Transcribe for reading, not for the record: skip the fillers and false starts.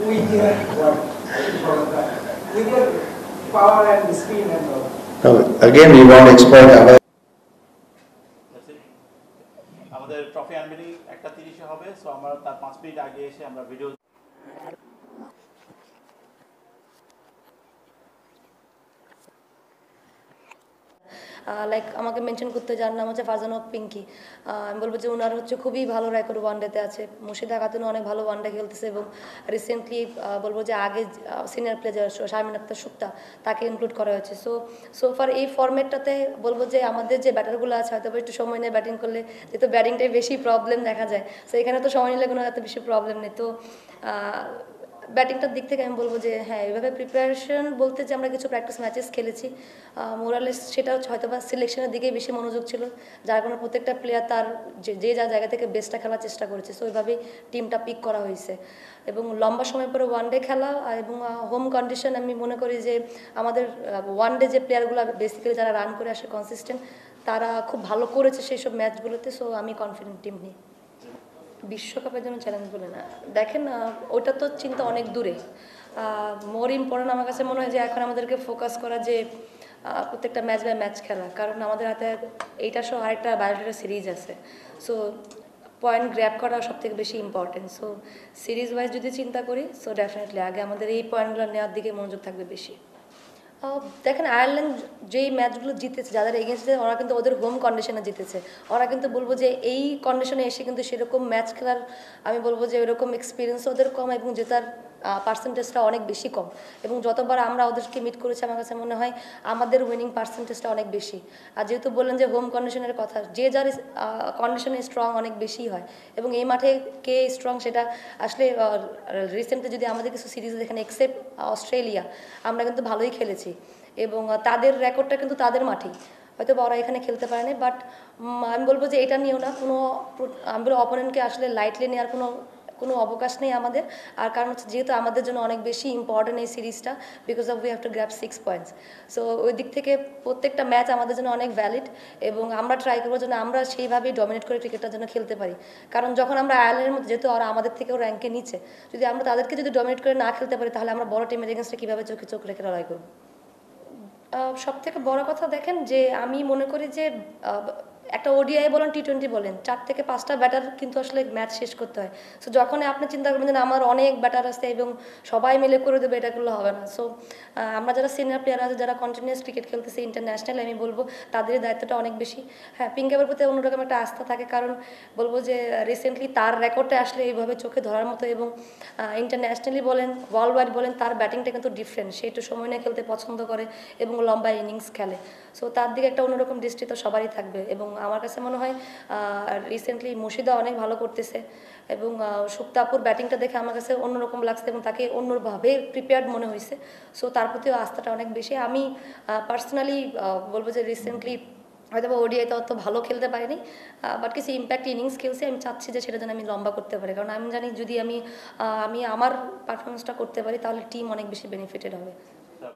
with their what? With their power and speed and all. Again, we want to exploit our. আমাদের trophy আনবেলি 1:30 হবে, so আমরা তার 5 minute আগে এসে আমরা ভিডিও লাইক আমাকে মেনশন করতে যার নাম হচ্ছে ফারজানা পিঙ্কি। আমি বলবো যে ওনার হচ্ছে খুবই ভালো রেকর্ড ওয়ানডেতে আছে। মুর্শিদা খাতুনও অনেক ভালো ওয়ানডে খেলতেছে এবং রিসেন্টলি বলবো যে আগে সিনিয়র প্লেয়ার শারমিন আক্তার সুক্তা তাকে ইনক্লুড করা হয়েছে। সোফার এই ফরম্যাটটাতে বলবো যে আমাদের যে ব্যাটারগুলো আছে হয়তো একটু সময় নিয়ে ব্যাটিং করলে, যেহেতু ব্যাটিংটাই বেশি প্রবলেম দেখা যায়, সো এখানে তো সময় নিলে কোনো এত বেশি প্রবলেম নেই। তো ব্যাটিংটার দিক থেকে আমি বলবো যে হ্যাঁ, এইভাবে প্রিপারেশন বলতে যে আমরা কিছু প্র্যাকটিস ম্যাচেস খেলেছি, মোরালেস সেটা হচ্ছে হয়তো বা সিলেকশনের দিকেই বেশি মনোযোগ ছিল, যার কারণে প্রত্যেকটা প্লেয়ার তার যে যা জায়গা থেকে বেস্টটা খেলার চেষ্টা করেছে। সো ওইভাবেই টিমটা পিক করা হয়েছে এবং লম্বা সময় পরে ওয়ানডে খেলা এবং হোম কন্ডিশন, আমি মনে করি যে আমাদের ওয়ানডে যে প্লেয়ারগুলো বেসিক্যালি যারা রান করে আসে কনসিস্টেন্ট, তারা খুব ভালো করেছে সেই সব ম্যাচগুলোতে। সো আমি কনফিডেন্ট টিম নিই। বিশ্বকাপের জন্য চ্যালেঞ্জ বলে না, দেখেন ওটা তো চিন্তা অনেক দূরে। মোর ইম্পর্টেন্ট আমার কাছে মনে হয় যে এখন আমাদেরকে ফোকাস করা যে প্রত্যেকটা ম্যাচ বাই ম্যাচ খেলা, কারণ আমাদের হাতে এইটা সহ আরেকটা বায়োডাটা সিরিজ আছে। সো পয়েন্ট গ্র্যাব করা সব থেকে বেশি ইম্পর্টেন্ট। সো সিরিজ ওয়াইজ যদি চিন্তা করি, সো ডেফিনেটলি আগে আমাদের এই পয়েন্টগুলো নেওয়ার দিকে মনোযোগ থাকবে বেশি। দেখেন আয়ারল্যান্ড যেই ম্যাচগুলো জিতেছে, যাদের এগেনস্টে, ওরা কিন্তু ওদের হোম কন্ডিশনে জিতেছে। ওরা কিন্তু বলবো যে এই কন্ডিশনে এসে কিন্তু সেরকম ম্যাচ খেলার, আমি বলবো যে ওরকম এক্সপিরিয়েন্স ওদের কম এবং জেতার পার্সেন্টেজটা অনেক বেশি কম। এবং যতবার আমরা ওদেরকে মিট করেছি আমার কাছে মনে হয় আমাদের উইনিং পার্সেন্টেজটা অনেক বেশি। আর যেহেতু বললেন যে হোম কন্ডিশনের কথা, যে যার কন্ডিশনে স্ট্রং অনেক বেশি হয় এবং এই মাঠে কে স্ট্রং সেটা আসলে রিসেন্টলি যদি আমাদের কিছু সিরিজ দেখেন, এক্সেপ্ট অস্ট্রেলিয়া, আমরা কিন্তু ভালোই খেলেছি এবং তাদের রেকর্ডটা কিন্তু তাদের মাঠেই, হয়তো ওরা এখানে খেলতে পারেনি। বাট আমি বলবো যে এটা নিয়েও না কোনো, আমি বলবো অপোনেন্টকে আসলে লাইটলি নেওয়ার কোনো অবকাশ নেই আমাদের। আর কারণ হচ্ছে যেহেতু আমাদের জন্য অনেক বেশি ইম্পর্টেন্ট এই সিরিজটা, because of we have to grab 6 points. So ওই দিক থেকে প্রত্যেকটা ম্যাচ আমাদের জন্য অনেক ভ্যালিড এবং আমরা ট্রাই করবো যেন আমরা সেইভাবেই ডমিনেট করে ক্রিকেটটার জন্য খেলতে পারি। কারণ যখন আমরা আয়ারল্যান্ডের মধ্যে, যেহেতু ওরা আমাদের থেকেও র্যাঙ্কে নিচে, যদি আমরা তাদেরকে যদি ডমিনেট করে না খেলতে পারি, তাহলে আমরা বড় টিমের এগেন্স্টে কীভাবে চোখে চোখ রেখে লড়াই করবো। সব থেকে বড় কথা দেখেন যে আমি মনে করি যে একটা ওডিআই বলেন, টি20 বলেন, 4 থেকে 5টা ব্যাটার কিন্তু আসলে ম্যাচ শেষ করতে হয়। সো যখন আপনি চিন্তা করবেন যে আমার অনেক ব্যাটার আছে এবং সবাই মিলে করে দেবে, এটা করলে হবে না। সো আমরা যারা সিনিয়র প্লেয়ার আছে, যারা কন্টিনিউয়াস ক্রিকেট খেলতেছে ইন্টারন্যাশনাল, আমি বলবো তাদের দায়িত্বটা অনেক বেশি। হ্যাঁ, পিঙ্কের প্রতি অন্যরকম একটা আস্থা থাকে, কারণ বলবো যে রিসেন্টলি তার রেকর্ডটা আসলে এইভাবে চোখে ধরার মতো এবং ইন্টারন্যাশনালি বলেন, ওয়ার্ল্ড ওয়াইড বলেন, তার ব্যাটিংটা কিন্তু ডিফারেন্ট। সে একটু সময় নিয়ে খেলতে পছন্দ করে এবং লম্বা ইনিংস খেলে। সো তার দিকে একটা অন্যরকম দৃষ্টি তো সবারই থাকবে এবং আমার কাছে মনে হয় রিসেন্টলি মুর্শিদা অনেক ভালো করতেছে এবং সুক্তাপুর ব্যাটিংটা দেখে আমার কাছে অন্যরকম লাগছে এবং তাকে অন্যভাবে প্রিপেয়ার্ড মনে হয়েছে। সো তার প্রতিও আস্থাটা অনেক বেশি। আমি পার্সোনালি বলবো যে রিসেন্টলি হয়তো বা ওডিআইতে অত ভালো খেলতে পারিনি, বাট কিছু ইম্প্যাক্ট ইনিংস খেলছি। আমি চাচ্ছি যে সেটা যেন আমি লম্বা করতে পারি, কারণ আমি জানি যদি আমি আমার পারফরমেন্সটা করতে পারি তাহলে টিম অনেক বেশি বেনিফিটেড হবে।